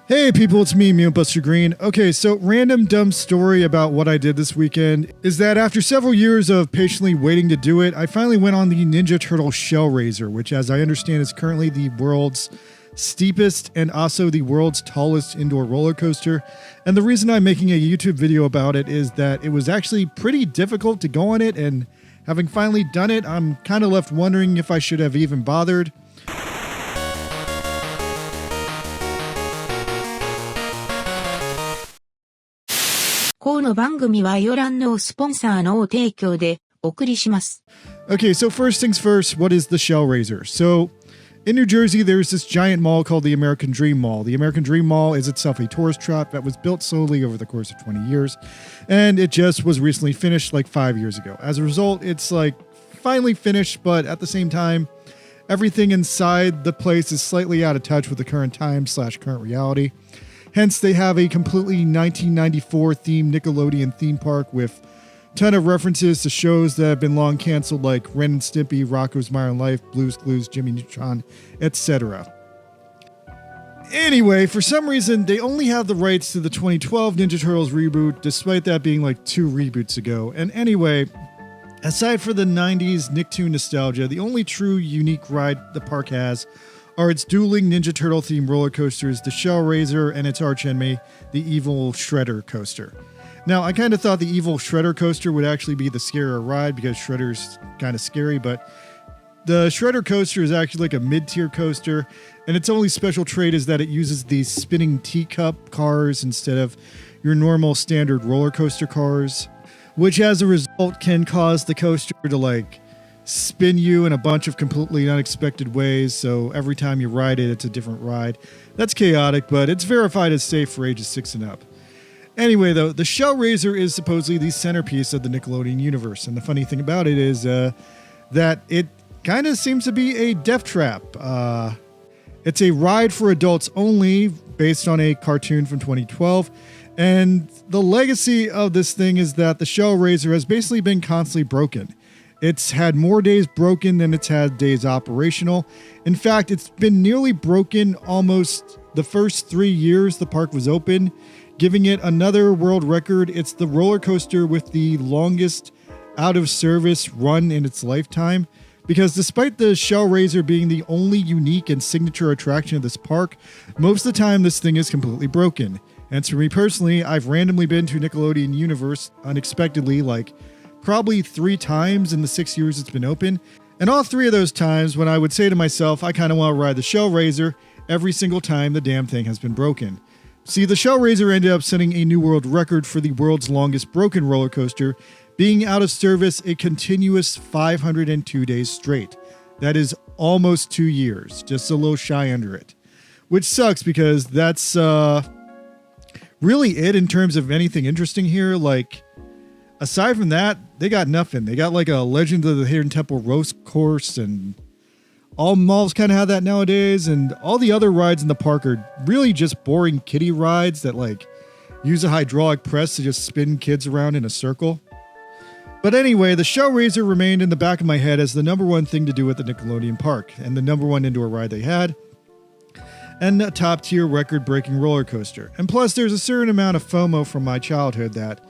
Hey people, it's me, Buster Green. Okay, so random dumb story about what I did this weekend is that after several years of patiently waiting to do it, I finally went on the Ninja Turtle Shell Raiser, which as I understand is currently the world's steepest and also the world's tallest indoor roller coaster. And the reason I'm making a YouTube video about it is that it was actually pretty difficult to go on it, and having finally done it, I'm kind of left wondering if I should have even bothered. この番組はヨランのスポンサーの提供でお送りします。 Okay, so first things first, what is the Shell Raiser? So in New Jersey, there's this giant mall called the American Dream Mall. The American Dream Mall is itself a tourist trap that was built slowly over the course of 20 years, and it just was recently finished like 5 years ago. As a result, it's like finally finished, but at the same time, everything inside the place is slightly out of touch with the current time / current reality. Hence, they have a completely 1994 themed Nickelodeon theme park with a ton of references to shows that have been long canceled like Ren and Stimpy, Rocko's Modern Life, Blue's Clues, Jimmy Neutron, etc. Anyway, for some reason, they only have the rights to the 2012 Ninja Turtles reboot, despite that being like 2 reboots ago. And anyway, aside for the 90s Nicktoon nostalgia, the only true unique ride the park has are its dueling Ninja Turtle themed roller coasters, the Shell Raiser and its archenemy, the Evil Shredder coaster. Now, I kind of thought the Evil Shredder coaster would actually be the scarier ride because Shredder's kind of scary, but the Shredder coaster is actually like a mid-tier coaster, and its only special trait is that it uses these spinning teacup cars instead of your normal standard roller coaster cars, which as a result can cause the coaster to like spin you in a bunch of completely unexpected ways, so every time you ride it, it's a different ride. That's chaotic, but it's verified as safe for ages 6 and up. Anyway, though, the Shell Raiser is supposedly the centerpiece of the Nickelodeon universe, and the funny thing about it is that it kind of seems to be a death trap. It's a ride for adults only, based on a cartoon from 2012, and the legacy of this thing is that the Shell Raiser has basically been constantly broken. It's had more days broken than it's had days operational. In fact, it's been nearly broken almost the first 3 years the park was open, giving it another world record. It's the roller coaster with the longest out of service run in its lifetime, because despite the Shell Raiser being the only unique and signature attraction of this park, most of the time this thing is completely broken. And for me personally, I've randomly been to Nickelodeon Universe unexpectedly like probably 3 times in the 6 years it's been open. And all 3 of those times when I would say to myself, I kind of want to ride the Shell Raiser, every single time the damn thing has been broken. See, the Shell Raiser ended up setting a new world record for the world's longest broken roller coaster, being out of service a continuous 502 days straight. That is almost 2 years, just a little shy under it. Which sucks because that's really it in terms of anything interesting here. Like, aside from that, they got nothing. They got like a Legend of the Hidden Temple roast course, and all malls kind of have that nowadays, and all the other rides in the park are really just boring kiddie rides that like use a hydraulic press to just spin kids around in a circle. But anyway, the Shell Raiser remained in the back of my head as the number one thing to do at the Nickelodeon park, and the number one indoor ride they had, and a top tier record breaking roller coaster. And plus there's a certain amount of FOMO from my childhood that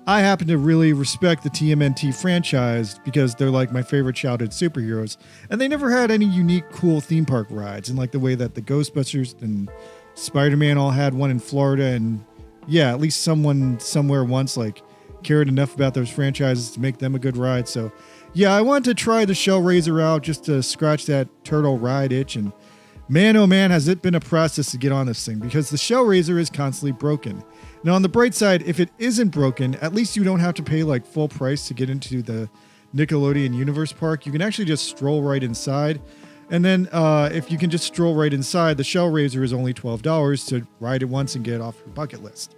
I happen to really respect the TMNT franchise because they're like my favorite childhood superheroes, and they never had any unique, cool theme park rides, and like the way that the Ghostbusters and Spider-Man all had one in Florida, and yeah, at least someone somewhere once like cared enough about those franchises to make them a good ride. So yeah, I wanted to try the Shell Raiser out just to scratch that turtle ride itch, and man, oh man, has it been a process to get on this thing, because the Shell Raiser is constantly broken. Now, on the bright side, if it isn't broken, at least you don't have to pay like full price to get into the Nickelodeon Universe Park. You can actually just stroll right inside. And then if you can just stroll right inside, the Shell Raiser is only $12 to ride it once and get it off your bucket list.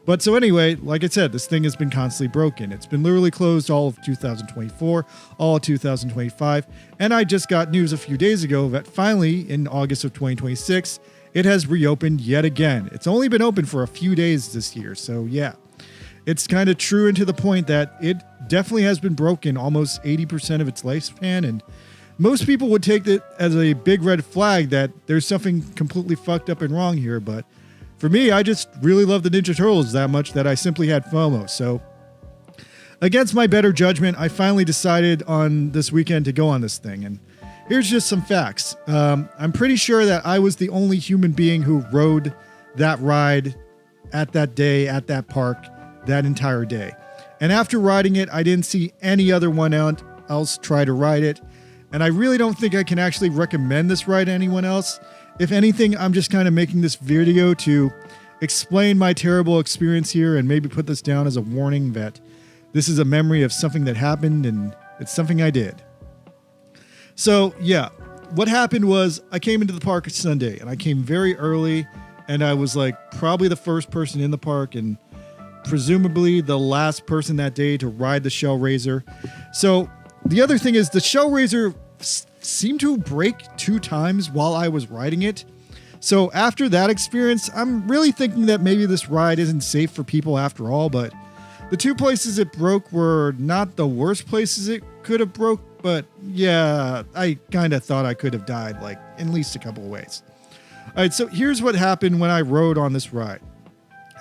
But so anyway, like I said, this thing has been constantly broken. It's been literally closed all of 2024, all of 2025. And I just got news a few days ago that finally, in August of 2026, it has reopened yet again. It's only been open for a few days this year, so yeah. It's kind of true and to the point that it definitely has been broken almost 80% of its lifespan, and most people would take it as a big red flag that there's something completely fucked up and wrong here, but for me, I just really love the Ninja Turtles that much that I simply had FOMO. So against my better judgment, I finally decided on this weekend to go on this thing. And here's just some facts. I'm pretty sure that I was the only human being who rode that ride at that day, at that park, that entire day. And after riding it, I didn't see any other one else try to ride it. And I really don't think I can actually recommend this ride to anyone else. If anything, I'm just kind of making this video to explain my terrible experience here and maybe put this down as a warning that this is a memory of something that happened and it's something I did. So yeah, what happened was I came into the park Sunday and I came very early and I was like probably the first person in the park and presumably the last person that day to ride the Shellraiser. So the other thing is the Shellraiser seemed to break 2 times while I was riding it. So after that experience, I'm really thinking that maybe this ride isn't safe for people after all, but the 2 places it broke were not the worst places it could have broke, but yeah, I kind of thought I could have died like in at least a couple of ways. All right, so here's what happened when I rode on this ride.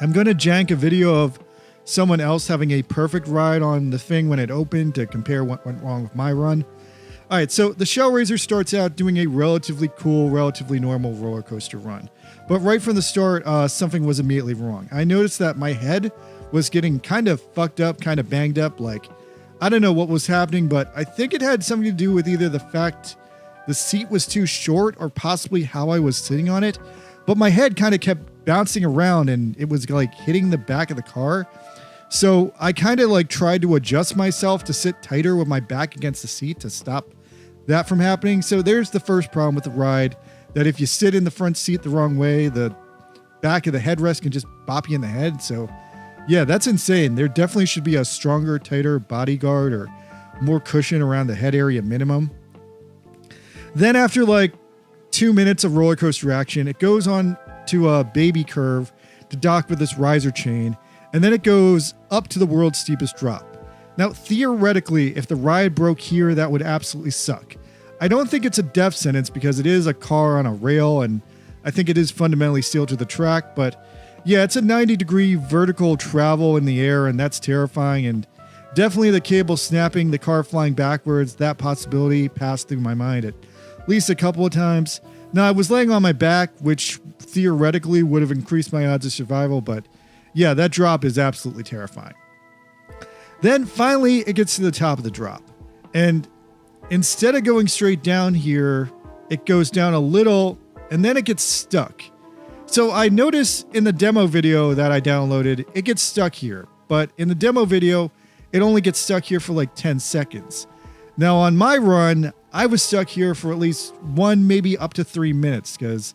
I'm going to jank a video of someone else having a perfect ride on the thing when it opened to compare what went wrong with my run. All right, so the Shellraiser starts out doing a relatively cool, relatively normal roller coaster run. But right from the start, something was immediately wrong. I noticed that my head was getting kind of fucked up, kind of banged up. Like, I don't know what was happening, but I think it had something to do with either the fact the seat was too short or possibly how I was sitting on it. But my head kind of kept bouncing around and it was like hitting the back of the car. So I kind of like tried to adjust myself to sit tighter with my back against the seat to stop that from happening. So there's the first problem with the ride, that if you sit in the front seat the wrong way, the back of the headrest can just bop you in the head. So yeah, that's insane. There definitely should be a stronger, tighter bodyguard or more cushion around the head area minimum. Then after like 2 minutes of roller coaster action, it goes on to a baby curve to dock with this riser chain, and then it goes up to the world's steepest drop. Now, theoretically, if the ride broke here, that would absolutely suck. I don't think it's a death sentence because it is a car on a rail, and I think it is fundamentally sealed to the track, but yeah, it's a 90-degree vertical travel in the air, and that's terrifying, and definitely the cable snapping, the car flying backwards, that possibility passed through my mind at least a couple of times. Now, I was laying on my back, which theoretically would have increased my odds of survival, but yeah, that drop is absolutely terrifying. Then finally, it gets to the top of the drop, and instead of going straight down here, it goes down a little, and then it gets stuck. So I noticed in the demo video that I downloaded, it gets stuck here, but in the demo video, it only gets stuck here for like 10 seconds. Now on my run, I was stuck here for at least 1, maybe up to 3 minutes, because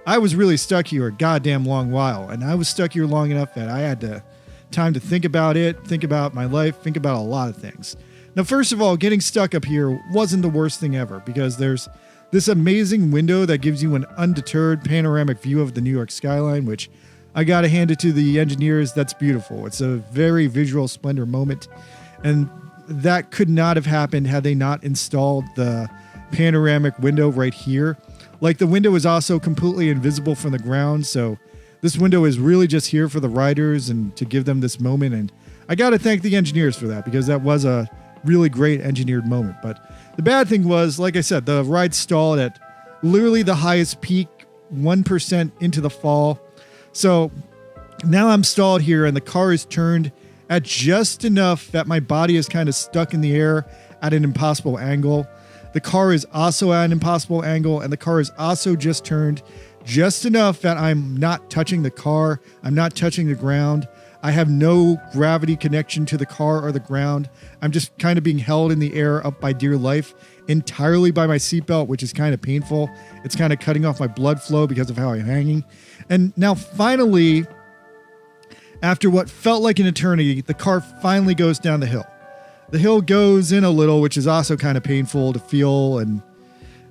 I was really stuck here a goddamn long while, and I was stuck here long enough that I had time to think about it, think about my life, think about a lot of things. Now, first of all, getting stuck up here wasn't the worst thing ever, because there's this amazing window that gives you an undeterred panoramic view of the New York skyline, which I gotta hand it to the engineers. That's beautiful. It's a very visual splendor moment, and that could not have happened had they not installed the panoramic window right here. Like, the window is also completely invisible from the ground, so this window is really just here for the riders and to give them this moment, and I gotta thank the engineers for that, because that was a really great engineered moment. But the bad thing was, like I said, the ride stalled at literally the highest peak, 1% into the fall. So now I'm stalled here, and the car is turned at just enough that my body is kind of stuck in the air at an impossible angle. The car is also at an impossible angle, and the car is also just turned just enough that I'm not touching the car. I'm not touching the ground. I have no gravity connection to the car or the ground. I'm just kind of being held in the air up by dear life entirely by my seatbelt, which is kind of painful. It's kind of cutting off my blood flow because of how I'm hanging. And now finally, after what felt like an eternity, the car finally goes down the hill. The hill goes in a little, which is also kind of painful to feel, and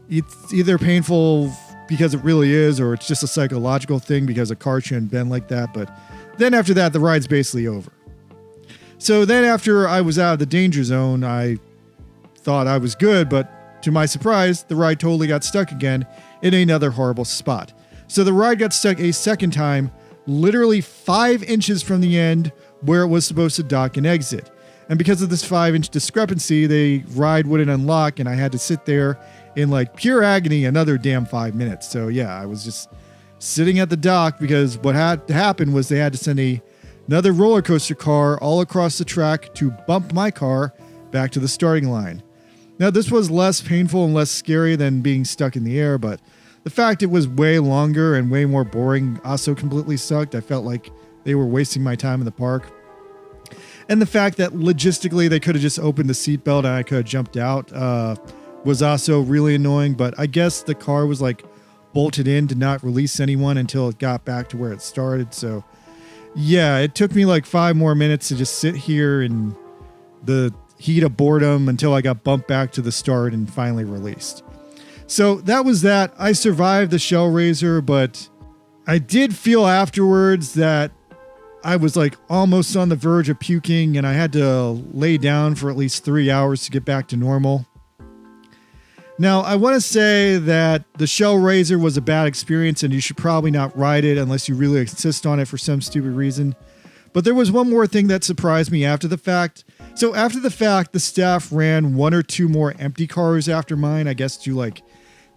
it's either painful because it really is, or it's just a psychological thing because a car shouldn't bend like that. But then after that, the ride's basically over. So then after I was out of the danger zone, I thought I was good, but to my surprise, the ride totally got stuck again in another horrible spot. So the ride got stuck a second time, literally 5 inches from the end where it was supposed to dock and exit. And because of this 5-inch discrepancy, the ride wouldn't unlock, and I had to sit there in like pure agony another damn 5 minutes. So yeah, I was just sitting at the dock because what had to happen was they had to send another roller coaster car all across the track to bump my car back to the starting line. Now, this was less painful and less scary than being stuck in the air, but the fact it was way longer and way more boring also completely sucked. I felt like they were wasting my time in the park. And the fact that logistically they could have just opened the seatbelt and I could have jumped out was also really annoying. But I guess the car was like bolted in to not release anyone until it got back to where it started. So yeah, it took me like 5 more minutes to just sit here in the heat of boredom until I got bumped back to the start and finally released. So that was that. I survived the shell raiser, but I did feel afterwards that I was like almost on the verge of puking and I had to lay down for at least 3 hours to get back to normal. Now, I want to say that the shell raiser was a bad experience and you should probably not ride it unless you really insist on it for some stupid reason. But there was one more thing that surprised me after the fact. So after the fact, the staff ran 1 or 2 more empty cars after mine, I guess to like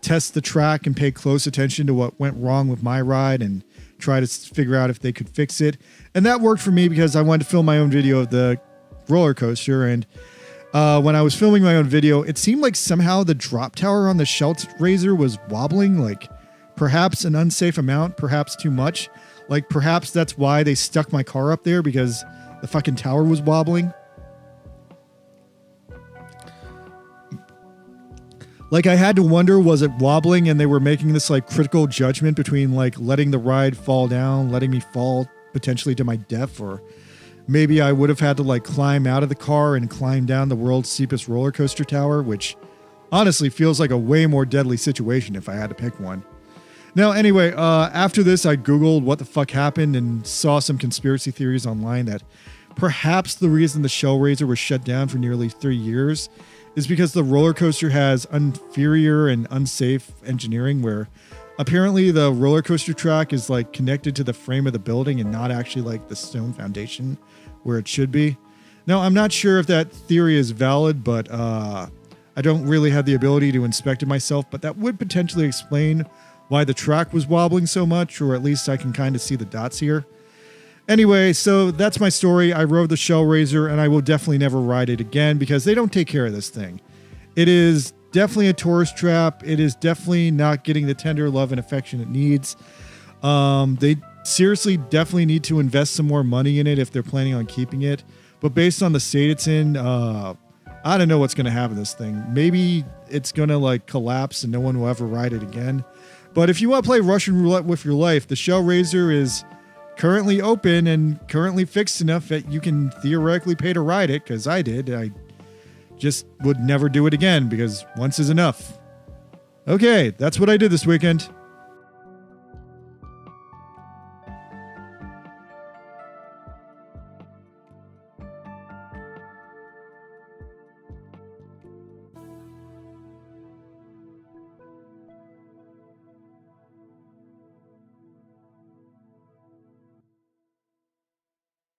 test the track and pay close attention to what went wrong with my ride and try to figure out if they could fix it. And that worked for me because I wanted to film my own video of the roller coaster. And when I was filming my own video, it seemed like somehow the drop tower on the shell raiser was wobbling, like perhaps an unsafe amount, perhaps too much. Like perhaps that's why they stuck my car up there, because the fucking tower was wobbling. Like I had to wonder, was it wobbling and they were making this like critical judgment between like letting the ride fall down, letting me fall potentially to my death, or maybe I would have had to like climb out of the car and climb down the world's steepest roller coaster tower, which honestly feels like a way more deadly situation if I had to pick one. Now, anyway, after this, I Googled what the fuck happened and saw some conspiracy theories online that perhaps the reason the shell raiser was shut down for nearly 3 years is because the roller coaster has inferior and unsafe engineering, where apparently the roller coaster track is like connected to the frame of the building and not actually like the stone foundation where it should be. Now, I'm not sure if that theory is valid, but I don't really have the ability to inspect it myself, but that would potentially explain why the track was wobbling so much, or at least I can kind of see the dots here. Anyway, so that's my story. I rode the shell raiser and I will definitely never ride it again because they don't take care of this thing. It is definitely a tourist trap. It is definitely not getting the tender love and affection it needs. They seriously definitely need to invest some more money in it if they're planning on keeping it. But based on the state it's in, I don't know what's going to happen to this thing. Maybe it's going to like collapse and no one will ever ride it again. But if you want to play Russian roulette with your life, the shell raiser is currently open and currently fixed enough that you can theoretically pay to ride it, because I did. I just would never do it again because once is enough. Okay, that's what I did this weekend.